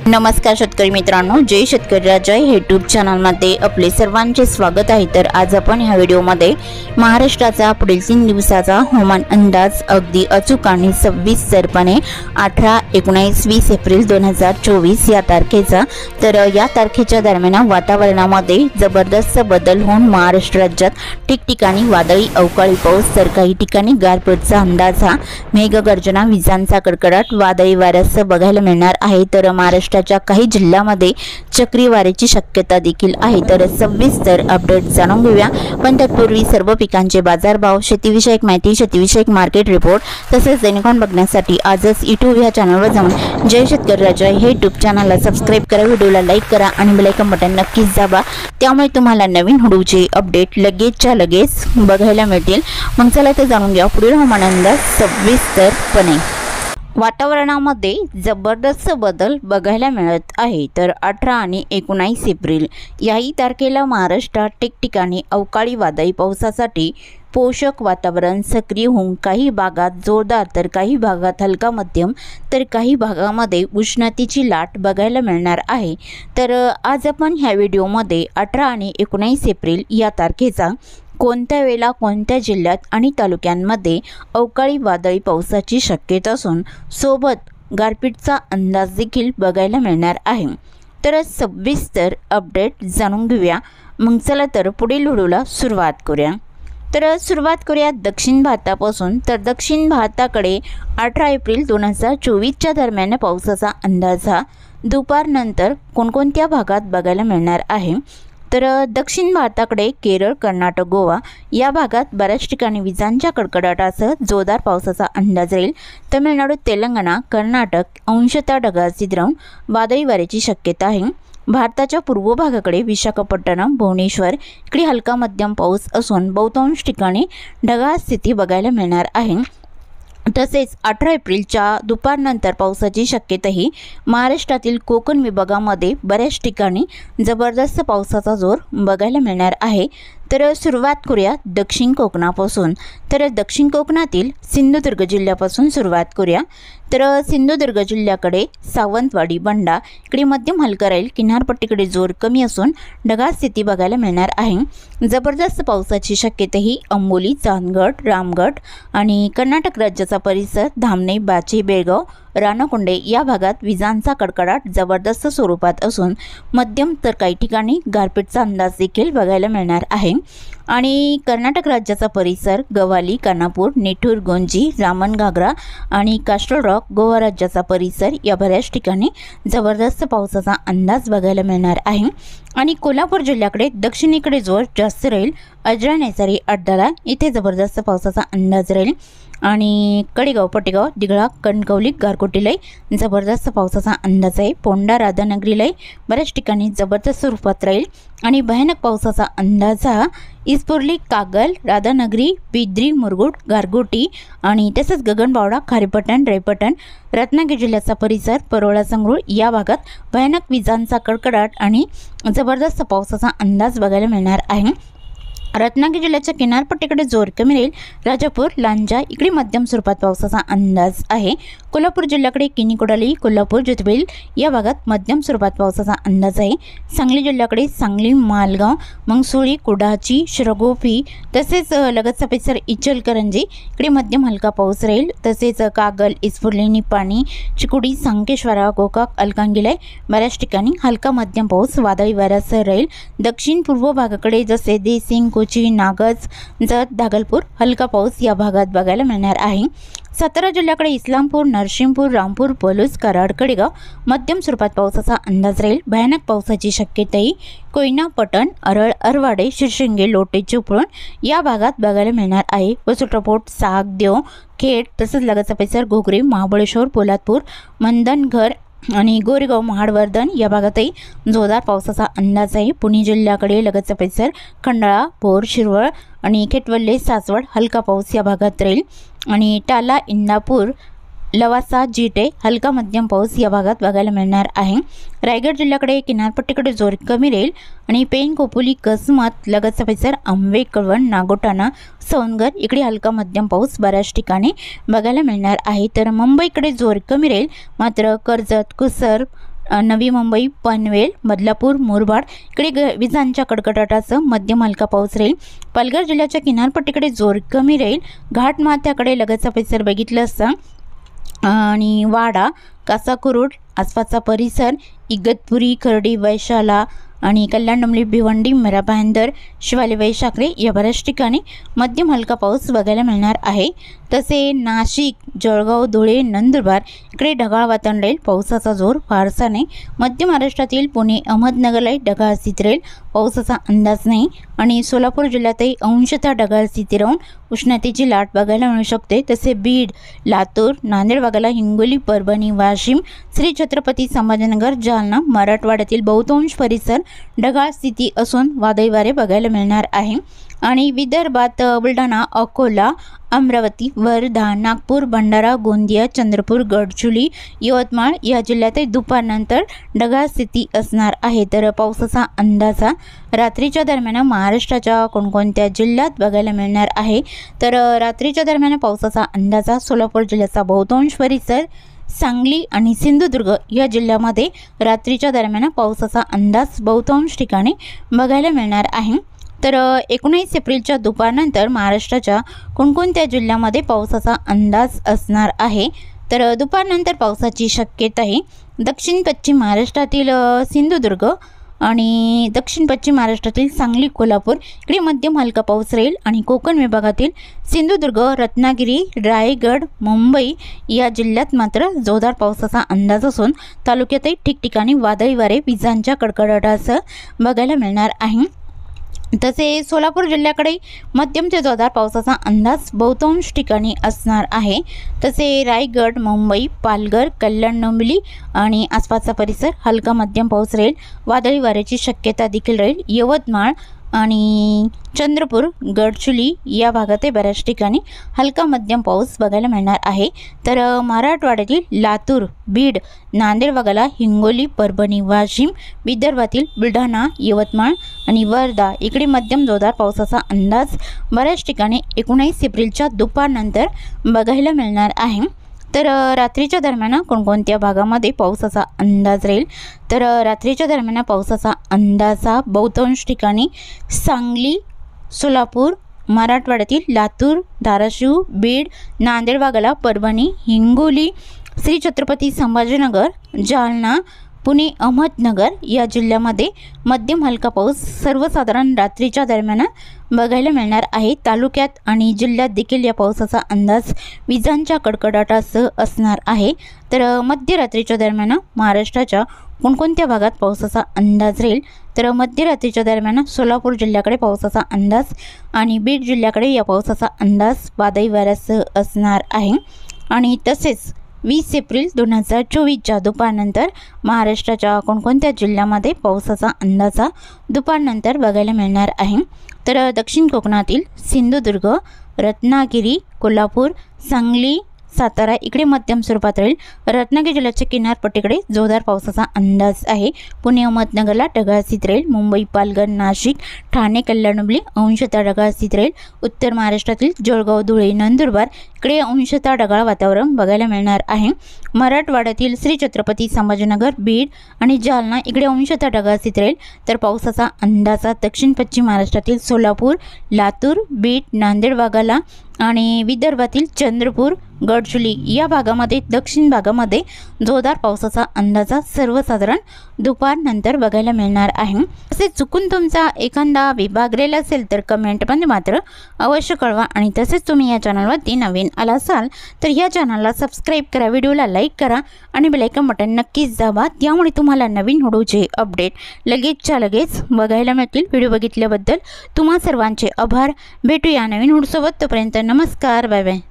नमस्कार शेतकरी मित्रांनो, जय शेतकरी राजा यूट्यूब चॅनलमध्ये आपले सर्वांचे स्वागत आहे। तर आज आपण ह्या व्हिडिओमध्ये महाराष्ट्राचा पुढील 3 दिवसाचा हवामान अंदाज अगदी अचूक आणि सविस्तरपणे 18, 19, 20 एप्रिल 2024 या तारखेचा। तर या तारखेच्या दरम्यान वातावरणामध्ये जबरदस्त बदल होऊन महाराष्ट्र राज्यात ठिकठिकाणी वादळी अवकाळी पाऊस तर काही ठिकाणी गारपीटचा अंदाज, मेघगर्जना, विजांचा कडकडाट, वादळी वाऱ्यासह बघायला मिळणार आहे। तर महाराष्ट्राच्या काही जिल्ह्यांमध्ये चक्रीवादळाची शक्यता देखील आहे। तर सविस्तर अपडेट जाणून घेऊया, पण तत्पूर्वी सर्व पिकांचे बाजारभाव, शेतीविषयक माहिती, शेतीविषयक मार्केट रिपोर्ट तसेच दैनिकान बघण्यासाठी आजच YouTube या चॅनलवर जाऊन जय शेतकरी राजा हे YouTube चॅनलला सबस्क्राइब करा, व्हिडिओला लाईक करा आणि बेल आयकॉन बटन नक्कीच दाबा, त्यामुळे तुम्हाला नवीन व्हिडिओचे अपडेट लगेचच्या लगेच बघायला मिळतील। मग चला तर जाणून घ्या पुढील हवामान अंदाज सविस्तरपणे। वातावरणामध्ये जबरदस्त बदल बघायला मिळत आहे। तर 18 आणि 19 एप्रिल याही तारखेला महाराष्ट्रात ठिकठिकाणी अवकाळी वादळी पावसासाठी पोषक वातावरण सक्रिय होऊन काही भागात जोरदार तर काही भागात हलका मध्यम तर काही भागामध्ये उष्णतेची लाट बघायला मिळणार आहे। तर आज आपण ह्या व्हिडिओमध्ये 18 आणि 19 एप्रिल या तारखेचा कोणत्या वेळेला कोणत्या जिल्ह्यात आणि तालुक्यांमध्ये अवकाळी वादळी पावसाची शक्यता असून सोबत गारपीटचा अंदाज देखील बघायला मिळणार आहे। तर सविस्तर अपडेट जाणून घेऊया। मग चला तर पुढील व्हिडिओला सुरुवात करूया। तर सुरुवात करूया दक्षिण भारतापासून। तर दक्षिण भारताकडे 18 एप्रिल 2024च्या दरम्यान पावसाचा अंदाज दुपारनंतर कोणकोणत्या भागात बघायला मिळणार आहे। तर दक्षिण भारताकडे केरळ, कर्नाटक, गोवा या भागात बऱ्याच ठिकाणी विजांच्या कडकडाटासह जोरदार पावसाचा अंदाज राहील। तमिळनाडू, तेलंगणा, कर्नाटक अंशतः ढगाळ राहून वादळी वाऱ्याची शक्यता आहे। भारताच्या पूर्व भागाकडे विशाखापट्टणम, भुवनेश्वर इकडे हलका मध्यम पाऊस असून बहुतांश ठिकाणी ढगाळ स्थिती बघायला मिळणार आहे। तसेच 18 एप्रिलच्या दुपारनंतर पावसाची शक्यताही महाराष्ट्रातील कोकण विभागामध्ये बऱ्याच ठिकाणी जबरदस्त पावसाचा जोर बघायला मिळणार आहे। तर सुरुवात करूया दक्षिण कोकणापासून। तर दक्षिण कोकणातील सिंधुदुर्ग जिल्ह्यापासून सुरुवात करूया। तर सिंधुदुर्ग जिल्ह्याकडे सावंतवाडी, बंडा इकडे मध्यम हलका राहील, किनारपट्टीकडे जोर कमी असून ढगाळ स्थिती बघायला मिळणार आहे। जबरदस्त पावसाची शक्यता ही अंबोली, चांदगड, रामगड आणि कर्नाटक राज्याचा परिसर, धामणे, बाची, बेळगाव, राणाकोंडे या भागात विजांचा कडकडाट जबरदस्त स्वरूपात असून मध्यम तर काही ठिकाणी गारपीटचा अंदाज देखील बघायला मिळणार आहे। आणि कर्नाटक राज्याचा परिसर, गवाली, कानापूर, नेठूर, गोंजी, रामन घागरा आणि कास्टल रॉक, गोवा राज्याचा परिसर या बऱ्याच ठिकाणी जबरदस्त पावसाचा अंदाज बघायला मिळणार आहे। आणि कोल्हापूर जिल्ह्याकडे दक्षिणेकडे जोर जास्त राहील, अजरा, नेसारी, अड्डाला इथे जबरदस्त पावसाचा अंदाज राहील। आणि कडेगाव, पटेगाव, दिघळा, कणकवली, गारकोटीलाही जबरदस्त पावसाचा अंदाज आहे। पोंडा, राधानगरीलाही बऱ्याच ठिकाणी जबरदस्त स्वरूपात राहील। आणि भयानक पावसाचा अंदाज इस्पुर्ली, कागल, राधानगरी, बिद्री, मुरगुड, गारगोटी आणि तसेच गगनबावडा, खारेपटण, रेपटण, रत्नागिरी जिल्ह्याचा परिसर, परोळा, संगरूळ या भागात भयानक विजांचा कडकडाट आणि जबरदस्त पावसाचा अंदाज बघायला मिळणार आहे। रत्नागिरी जिल्ह्याच्या किनारपट्टीकडे जोर कमी राहील, राजापूर, लांजा इकडे मध्यम स्वरूपात पावसाचा अंदाज आहे। कोल्हापूर जिल्ह्याकडे किनीकोडाली, कोल्हापूर, ज्योतिबा या भागात मध्यम स्वरूपात पावसाचा अंदाज आहे। सांगली जिल्ह्याकडे सांगली, मालगाव, मंगसुळी, कुडाची, शिरगोफी तसेच लगतचा परिसर, इचलकरंजी इकडे मध्यम हलका पाऊस राहील। तसेच कागल, इस्फुर्ली, निपाणी, चिकोडी, संकेश्वरा, गोकाक, अलकांगिला बऱ्याच ठिकाणी हलका मध्यम पाऊस वादळी वाऱ्यासह राहील। दक्षिण पूर्व भागाकडे जसे देसिंग, कोची, नागज, जत, दागलपूर हलका पाऊस या भागात बघायला मिळणार आहे। सातारा जिल्ह्याकडे इस्लामपूर, नरसिंहपूर, रामपूर, पलूस, कराड, कडेगाव मध्यम स्वरूपात पावसाचा अंदाज राहील। भयानक पावसाची शक्यताही कोयना, पटण, अरळ, अरवाडे, शिरशिंगे, लोटे, चिपळूण या भागात बघायला मिळणार आहे। वसुटपोट, साग, देव, खेड तसेच लगतचा परिसर, घोगरे, महाबळेश्वर, पोलादपूर, मंदनघर आणि गोरेगाव, महाडवर्धन या भागातही जोरदार पावसाचा अंदाज आहे। पुणे जिल्ह्याकडे लगतचा परिसर, खंडाळा, भोर, शिरवळ आणि खेटवल्ले, सासवड हलका पाऊस या भागात राहील। आणि टाला, इंदापूर, लवासा, जीटे हलका मध्यम पाऊस या भागात बघायला मिळणार आहे। रायगड जिल्ह्याकडे किनारपट्टीकडे जोर कमी राहील आणि पेन, खोपोली, कसमत लगतचा परिसर, आंबे, कळवण, नागोठाणा, सौंदगर इकडे हलका मध्यम पाऊस बऱ्याच ठिकाणी बघायला मिळणार आहे। तर मुंबईकडे जोर कमी राहील, मात्र कर्जत, कुसर, नवी मुंबई, पनवेल, बदलापूर, मुरबाड इकडे विजांच्या कडकडाटासह मध्यम हलका पाऊस राहील। पालघर जिल्ह्याच्या किनारपट्टीकडे जोर कमी राहील। घाटमाथ्याकडे लगतचा परिसर बघितलं असता आणि वाडा, कासाकुरुड आसपासचा परिसर, इगतपुरी, खर्डी, वैशाला आणि कल्याण, डोंबिवली, भिवंडी, मिरा भाईंदर, शिवाले, वैशाखरे या बऱ्याच ठिकाणी मध्यम हलका पाऊस बघायला मिळणार आहे। तसे नाशिक, जळगाव, धुळे, नंदुरबार इकडे ढगाळ वातावरण राहील। पावसाचा जोर फारसा नाही। मध्य महाराष्ट्रातील पुणे, अहमदनगरला ढगाळ स्थिती राहील, पावसाचा अंदाज नाही। आणि सोलापूर जिल्ह्यातही अंशतः ढगाळ स्थिती राहून उष्णतेची लाट बघायला मिळू शकते। तसे बीड, लातूर, नांदेड भागाला हिंगोली, परभणी, वाशिम, श्री छत्रपती संभाजीनगर, जालना, मराठवाड्यातील बहुतांश परिसर ढगाळ स्थिती असून वादळी वारे बघायला मिळणार आहे। आणि विदर्भात बुलढाणा, अकोला, अमरावती, वर्धा, नागपूर, भंडारा, गोंदिया, चंद्रपूर, गडचिरोली, यवतमाळ या जिल्ह्यातही दुपारनंतर ढगाळ स्थिती असणार आहे। तर पावसाचा अंदाजा रात्रीच्या दरम्यान महाराष्ट्राच्या कोणकोणत्या जिल्ह्यात बघायला मिळणार आहे। तर रात्रीच्या दरम्यान पावसाचा अंदाजा सोलापूर जिल्ह्याचा बहुतांश परिसर, सांगली आणि सिंधुदुर्ग या जिल्ह्यामध्ये रात्रीच्या दरम्यान पावसाचा अंदाज बहुतांश ठिकाणी बघायला मिळणार आहे। तर 19 एप्रिलच्या दुपारनंतर महाराष्ट्राच्या कोणकोणत्या जिल्ह्यामध्ये पावसाचा अंदाज असणार आहे। तर दुपारनंतर पावसाची शक्यता आहे दक्षिण पश्चिम महाराष्ट्रातील सिंधुदुर्ग आणि दक्षिण पश्चिम महाराष्ट्रातील सांगली, कोल्हापूर इकडे मध्यम हलका पाऊस राहील। आणि कोकण विभागातील सिंधुदुर्ग, रत्नागिरी, रायगड, मुंबई या जिल्ह्यात मात्र जोरदार पावसाचा अंदाज असून तालुक्यातही ठिकठिकाणी वादळी वारे, विजांच्या कडकडाटासह बघायला मिळणार आहे। तसे सोलापूर जिल्ह्याकडे मध्यम ते जोरदार पावसाचा अंदाज बहुतांश ठिकाणी असणार आहे। तसे रायगड, मुंबई, पालघर, कल्याण, डोंबिवली आणि आसपासचा परिसर हलका मध्यम पाऊस राहील। वादळी वाऱ्याची शक्यता देखील राहील। यवतमाळ आणि चंद्रपूर, गडचिरोली या भागातही बऱ्याच ठिकाणी हलका मध्यम पाऊस बघायला मिळणार आहे। तर मराठवाड्यातील लातूर, बीड, नांदेड भागाला हिंगोली, परभणी, वाशिम, विदर्भातील बुलढाणा, यवतमाळ आणि वर्धा इकडे मध्यम जोरदार पावसाचा अंदाज बऱ्याच ठिकाणी 19 एप्रिलच्या दुपारनंतर बघायला मिळणार आहे। तर रात्रीच्या दरम्यान कोणकोणत्या भागामध्ये पावसाचा अंदाज राहील। तर रात्रीच्या दरम्यान पावसाचा अंदाजा बहुतांश ठिकाणी सांगली, सोलापूर, मराठवाड्यातील लातूर, धाराशिव, बीड, नांदेड भागाला, परभणी, हिंगोली, श्री छत्रपती संभाजीनगर, जालना, पुणे, अहमदनगर या जिल्ह्यामध्ये मध्यम हलका पाऊस सर्वसाधारण रात्रीच्या दरम्यान बघायला मिळणार आहे। तालुक्यात आणि जिल्ह्यात देखील या पावसाचा अंदाज विजांच्या कडकडाटासह असणार आहे। तर मध्यरात्रीच्या दरम्यान महाराष्ट्राच्या कोणकोणत्या भागात पावसाचा अंदाज राहील। तर मध्यरात्रीच्या दरम्यान सोलापूर जिल्ह्याकडे पावसाचा अंदाज आणि बीड जिल्ह्याकडे या पावसाचा अंदाज वादळी वाऱ्यासह असणार आहे। आणि तसेच 20 एप्रिल 2024च्या दुपारनंतर महाराष्ट्राच्या कोणकोणत्या जिल्ह्यामध्ये पावसाचा अंदाजा दुपारनंतर बघायला मिळणार आहे। तर दक्षिण कोकणातील सिंधुदुर्ग, रत्नागिरी, कोल्हापूर, सांगली, सातारा इकडे मध्यम स्वरूपात राहील। रत्नागिरी जिल्ह्याच्या किनारपट्टीकडे जोरदार पावसाचा अंदाज आहे। पुणे, अहमदनगरला ढगाळ स्थिती राहील। मुंबई, पालघर, नाशिक, ठाणे, कल्याण, डोंबिवली अंशतः ढगाळ स्थिती राहील। उत्तर महाराष्ट्रातील जळगाव, धुळे, नंदुरबार इकडे अंशतः ढगाळ वातावरण बघायला मिळणार आहे। मराठवाड्यातील श्री छत्रपती संभाजीनगर, बीड आणि जालना इकडे अंशतः ढगाळ स्थिती राहील। तर पावसाचा अंदाजा दक्षिण पश्चिम महाराष्ट्रातील सोलापूर, लातूर, बीड, नांदेड भागाला आणि विदर्भातील चंद्रपूर, गडचिरोली या भागामध्ये, दक्षिण भागामध्ये जोरदार पावसाचा अंदाजा सर्वसाधारण दुपारनंतर बघायला मिळणार आहे। तसेच चुकून तुमचा एखादा विभाग रेल असेल तर कमेंटमध्ये मात्र अवश्य कळवा। आणि तसेच तुम्ही या चॅनलवरती नवीन आला असाल तर या चॅनलला सबस्क्राईब करा, व्हिडिओला लाईक करा आणि बेल आयकॉन बटन नक्कीच दाबा। त्यामुळे तुम्हाला नवीन व्हिडिओचे अपडेट लगेचच्या लगेच बघायला मिळतील। व्हिडिओ बघितल्याबद्दल तुम्हा सर्वांचे आभार। भेटूया नवीन व्हिडिओसोबत, तोपर्यंत नमस्कार, बाय बाय।